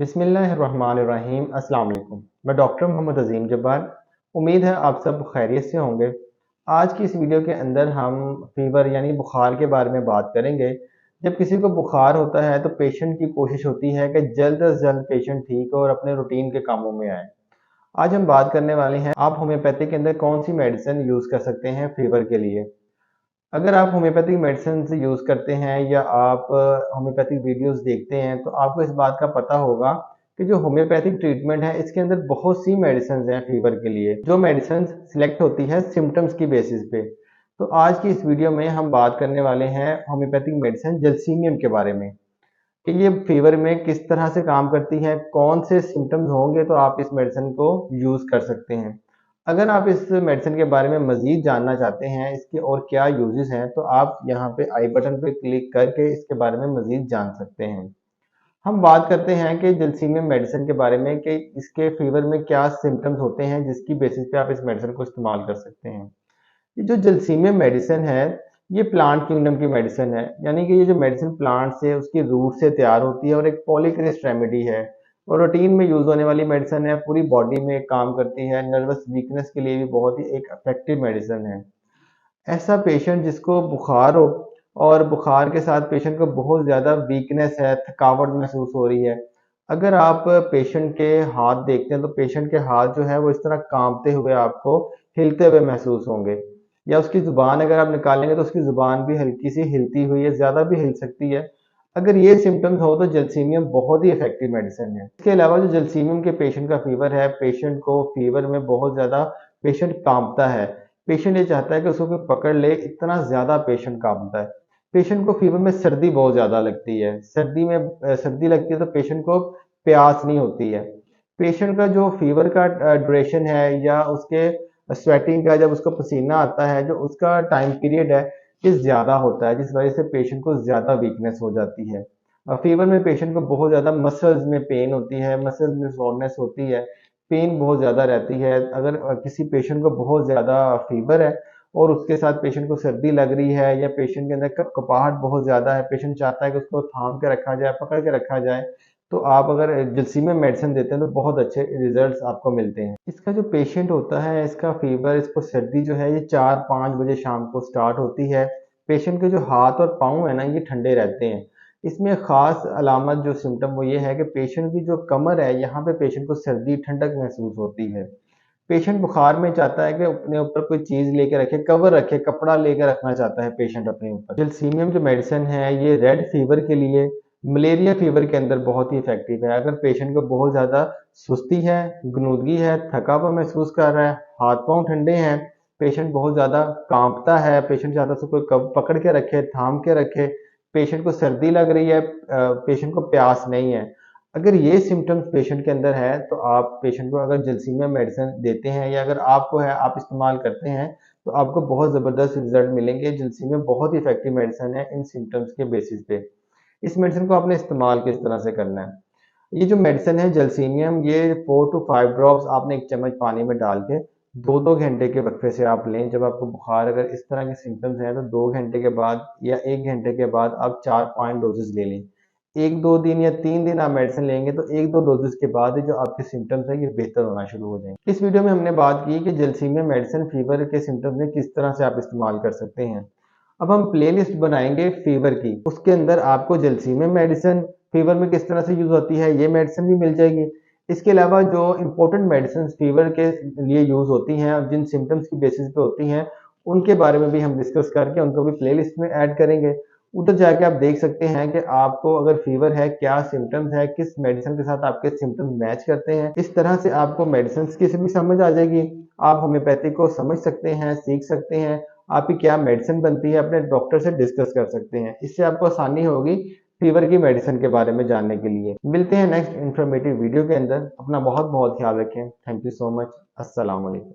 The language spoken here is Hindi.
बिस्मिल्लाहिर्रहमानिर्रहीम। अस्सलाम वालेकुम। मैं डॉक्टर मोहम्मद अजीम जब्बार। उम्मीद है आप सब खैरियत से होंगे। आज की इस वीडियो के अंदर हम फीवर यानी बुखार के बारे में बात करेंगे। जब किसी को बुखार होता है तो पेशेंट की कोशिश होती है कि जल्द से जल्द पेशेंट ठीक हो और अपने रूटीन के कामों में आए। आज हम बात करने वाले हैं आप होम्योपैथी के अंदर कौन सी मेडिसिन यूज़ कर सकते हैं फीवर के लिए। अगर आप होम्योपैथिक मेडिसिन यूज़ करते हैं या आप होम्योपैथिक वीडियोस देखते हैं तो आपको इस बात का पता होगा कि जो होम्योपैथिक ट्रीटमेंट है इसके अंदर बहुत सी मेडिसिन हैं फीवर के लिए, जो मेडिसिन सिलेक्ट होती है सिम्टम्स की बेसिस पे। तो आज की इस वीडियो में हम बात करने वाले हैं होम्योपैथिक मेडिसिन जलसीमियम के बारे में कि ये फीवर में किस तरह से काम करती है, कौन से सिम्टम्स होंगे तो आप इस मेडिसिन को यूज़ कर सकते हैं। अगर आप इस मेडिसिन के बारे में मज़ीद जानना चाहते हैं, इसके और क्या यूजेस हैं, तो आप यहाँ पे आई बटन पे क्लिक करके इसके बारे में मज़ीद जान सकते हैं। हम बात करते हैं कि जलसीमियम मेडिसिन के बारे में कि इसके फीवर में क्या सिम्टम्स होते हैं जिसकी बेसिस पे आप इस मेडिसिन को इस्तेमाल कर सकते हैं। ये जो जलसीमियम मेडिसिन है, ये प्लांट किंगडम की मेडिसिन है, यानी कि ये जो मेडिसिन प्लांट से उसकी रूट से तैयार होती है और एक पॉलीक्रेस्ट रेमेडी है और रूटीन में यूज़ होने वाली मेडिसिन है, पूरी बॉडी में काम करती है, नर्वस वीकनेस के लिए भी बहुत ही एक इफेक्टिव मेडिसिन है। ऐसा पेशेंट जिसको बुखार हो और बुखार के साथ पेशेंट को बहुत ज़्यादा वीकनेस है, थकावट महसूस हो रही है। अगर आप पेशेंट के हाथ देखते हैं तो पेशेंट के हाथ जो है वो इस तरह कांपते हुए आपको हिलते हुए महसूस होंगे, या उसकी ज़ुबान अगर आप निकालेंगे तो उसकी ज़ुबान भी हल्की सी हिलती हुई है, ज़्यादा भी हिल सकती है। अगर ये सिम्टम्स हो तो जलसीमियम बहुत ही इफेक्टिव मेडिसिन है। इसके अलावा जो जलसीमियम के पेशेंट का फीवर है, पेशेंट को फीवर में बहुत ज़्यादा पेशेंट कांपता है, पेशेंट ये चाहता है कि उसको कोई पकड़ ले, इतना ज़्यादा पेशेंट कांपता है। पेशेंट को फीवर में सर्दी बहुत ज़्यादा लगती है, सर्दी में सर्दी लगती है तो पेशेंट को प्यास नहीं होती है। पेशेंट का जो फीवर का ड्यूरेशन है या उसके स्वेटिंग का जब उसको पसीना आता है, जो उसका टाइम पीरियड है, ये ज़्यादा होता है, जिस वजह से पेशेंट को ज़्यादा वीकनेस हो जाती है। फीवर में पेशेंट को बहुत ज़्यादा मसल्स में पेन होती है, मसल्स में सोरनेस होती है, पेन बहुत ज़्यादा रहती है। अगर किसी पेशेंट को बहुत ज़्यादा फीवर है और उसके साथ पेशेंट को सर्दी लग रही है या पेशेंट के अंदर कपकपाहट बहुत ज़्यादा है, पेशेंट चाहता है कि उसको थाम के रखा जाए, पकड़ के रखा जाए, तो आप अगर जलसीमियम मेडिसिन देते हैं तो बहुत अच्छे रिजल्ट्स आपको मिलते हैं। इसका जो पेशेंट होता है, इसका फीवर, इसको सर्दी जो है ये 4-5 बजे शाम को स्टार्ट होती है। पेशेंट के जो हाथ और पाँव है ना, ये ठंडे रहते हैं। इसमें ख़ास अलामत जो सिम्टम वो ये है कि पेशेंट की जो कमर है, यहाँ पे पेशेंट को सर्दी ठंडक महसूस होती है। पेशेंट बुखार में चाहता है कि अपने ऊपर कोई चीज़ लेके रखे, कवर रखे, कपड़ा लेके रखना चाहता है पेशेंट अपने ऊपर। जलसीमियम जो मेडिसिन है ये रेड फीवर के लिए, मलेरिया फीवर के अंदर बहुत ही इफेक्टिव है। अगर पेशेंट को बहुत ज़्यादा सुस्ती है, गनुदगी है, थका हुआ महसूस कर रहा है, हाथ पाँव ठंडे हैं, पेशेंट बहुत ज़्यादा कांपता है, पेशेंट चाहता है उसको कोई पकड़ के रखे, थाम के रखे, पेशेंट को सर्दी लग रही है, पेशेंट को प्यास नहीं है, अगर ये सिम्टम्स पेशेंट के अंदर है तो आप पेशेंट को अगर जलसीमियम मेडिसिन देते हैं या अगर आपको है, आप इस्तेमाल करते हैं, तो आपको बहुत ज़बरदस्त रिजल्ट मिलेंगे। जलसीमियम बहुत ही इफेक्टिव मेडिसिन है इन सिम्टम्स के बेसिस पे। इस मेडिसिन को आपने इस्तेमाल किस तरह से करना है। ये जो मेडिसिन है जलसीमियम, ये 4 टू 5 ड्रॉप्स आपने 1 चम्मच पानी में डाल के 2-2 घंटे के वक्फे से आप लें। जब आपको बुखार अगर इस तरह के सिम्टम्स हैं तो 2 घंटे के बाद या 1 घंटे के बाद आप 4-5 डोजेज़ ले लें। 1-2 दिन या 3 दिन आप मेडिसिन लेंगे तो 1-2 डोजेज़ के बाद ही जो आपके सिम्टम्स हैं ये बेहतर होना शुरू हो जाएँगे। इस वीडियो में हमने बात की कि जलसीमियम मेडिसिन फीवर के सिम्टम्स में किस तरह से आप इस्तेमाल कर सकते हैं। अब हम प्लेलिस्ट बनाएँगे फ़ीवर की, उसके अंदर आपको जलसीमियम मेडिसिन फ़ीवर में किस तरह से यूज़ होती है, ये मेडिसिन भी मिल जाएगी। इसके अलावा जो इम्पोर्टेंट मेडिसिन्स फ़ीवर के लिए यूज़ होती हैं और जिन सिम्पटम्स की बेसिस पे होती हैं, उनके बारे में भी हम डिस्कस करके उनको भी प्लेलिस्ट में ऐड करेंगे। उधर जाके आप देख सकते हैं कि आपको अगर फ़ीवर है, क्या सिम्पटम्स है, किस मेडिसिन के साथ आपके सिम्पटम्स मैच करते हैं। इस तरह से आपको मेडिसिन्स की भी समझ आ जाएगी। आप होम्योपैथी को समझ सकते हैं, सीख सकते हैं, आपकी क्या मेडिसिन बनती है, अपने डॉक्टर से डिस्कस कर सकते हैं। इससे आपको आसानी होगी फीवर की मेडिसिन के बारे में जानने के लिए। मिलते हैं नेक्स्ट इन्फॉर्मेटिव वीडियो के अंदर। अपना बहुत बहुत ख्याल रखें। Thank you so much. अस्सलाम वालेकुम।